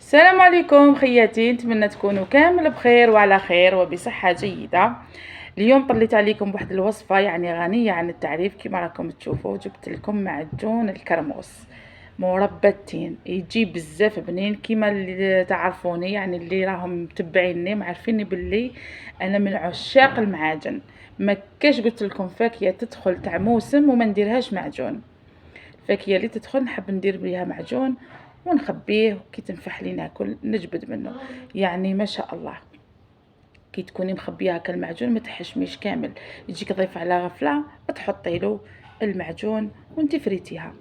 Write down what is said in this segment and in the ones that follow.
السلام عليكم خياتي، نتمنى تكونوا كامل بخير وعلى خير وبصحة جيدة. اليوم طليت عليكم بواحد الوصفة يعني غنية عن التعريف. كما راكم تشوفوا جبت لكم معجون الكرموس مربى التين، يجي بزاف بنين. كما اللي تعرفوني يعني اللي راهم متبعيني معرفيني باللي انا من عشاق المعاجن. ما كاش قلت لكم فاكهة تدخل تاع موسم وما نديرهاش معجون. الفاكهة اللي تدخل نحب ندير بها معجون ونخبيه كي تنفح لي ناكل نجبد منه. يعني ما شاء الله كي تكوني مخبيها كالمعجون ما تحشميش كامل، يجيك ضيف على غفله تحطي له المعجون وانت فريتيها.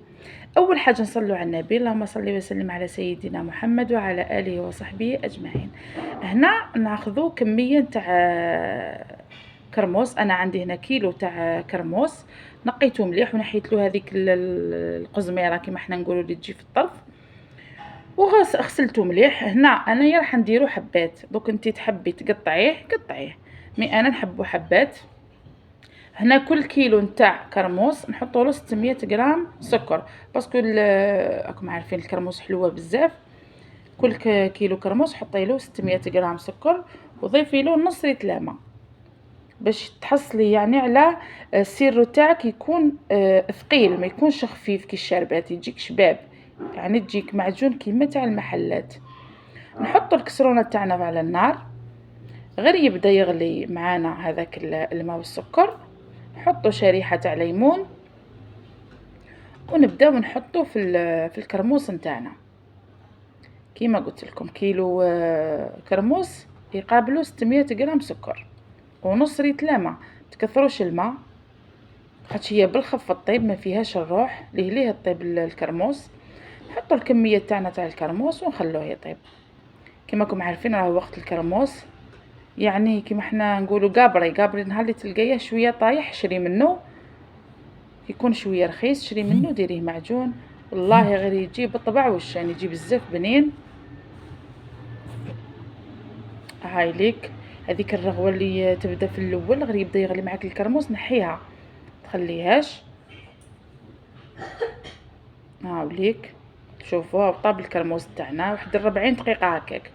اول حاجه نصلوا على النبي، اللهم صل وسلم على سيدنا محمد وعلى اله وصحبه اجمعين. هنا ناخذوا كميه تاع كرموس. انا عندي هنا كيلو تاع كرموس، نقيته مليح ونحيت له هذيك القزميره كما حنا نقولوا اللي تجي في الطرف، وغسلته مليح. هنا انايا راح نديرو حبات، دوك انتي تحبي تقطعيه قطعيه، مي انا نحبو حبات. هنا كل كيلو نتاع كرموس نحطوا له 600 غرام سكر، باسكو راكم عارفين الكرموس حلوه بزاف. كل كيلو كرموس حطي له 600 غرام سكر وضيفي له نص لتر ليمه باش تحصلي يعني على السيرو تاعك يكون ثقيل، ما يكونش خفيف كي الشربات، يجيك شباب يعني تجيك معجون كيما تاع المحلات. نحط الكسرونه تاعنا على النار، غير يبدا يغلي معانا هذاك الماء والسكر، نحطو شريحه تاع ليمون ونبداو نحطو في الكرموس نتاعنا. كيما قلت لكم كيلو كرموس يقابلوا 600 غرام سكر ونص لتر ماء. تكثروش الماء خاطش هي بالخف الطيب ما فيهاش الروح، ليه الطيب الكرموس. نحطوا الكميه تاعنا تاع الكرموس ونخلوه يطيب. كما راكم عارفين راه وقت الكرموس يعني كيما حنا نقولوا قابري نهار اللي تلقايه شويه طايح شري منه، يكون شويه رخيص شري منه ديريه معجون، والله غير يجي بالطبع والشان يجي بزاف بنين. هاي ليك هذيك الرغوه اللي تبدا في الاول غير يبدا يغلي معاك الكرموس نحيها تخليهاش. هاو ليك شوفوا طاب الكرموس تاعنا واحد 40 دقيقه هكاك،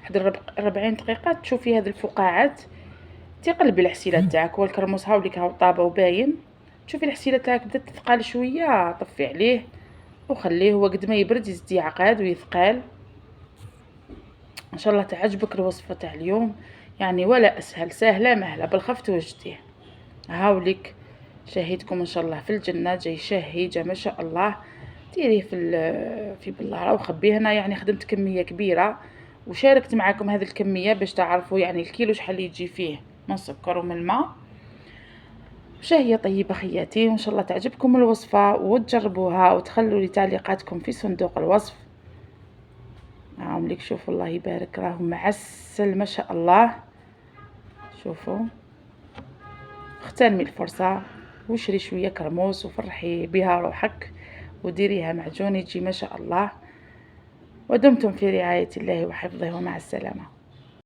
واحد 40 دقيقه تشوفي هذه الفقاعات. تقلبي الحسيله تاعك والكرموس هاوليك هاو طابه وباين. تشوفي الحسيله تاعك بدات تثقل شويه طفي عليه وخليه، وقد ما يبرد يزيد يعقد ويثقل. ان شاء الله تعجبك الوصفه تاع اليوم، يعني ولا اسهل، سهله مهله بالخف توجديه. هاوليك شهيتكم ان شاء الله في الجنه، جاي شهيجه ما شاء الله. ديريه في بلاره وخبيه. هنا يعني خدمت كميه كبيره وشاركت معكم هذه الكميه باش تعرفوا يعني الكيلو شحال يجي فيه من سكر ومن الماء. شهية طيبة خياتي، وإن شاء الله تعجبكم الوصفة وتجربوها وتخلوا لي تعليقاتكم في صندوق الوصف. هاهم ليك شوفوا الله يبارك راهم معسل ما شاء الله. شوفوا اغتنمي الفرصة وشري شوية كرموس وفرحي بها روحك وديريها معجون يجي ما شاء الله. ودمتم في رعاية الله وحفظه ومع السلامة.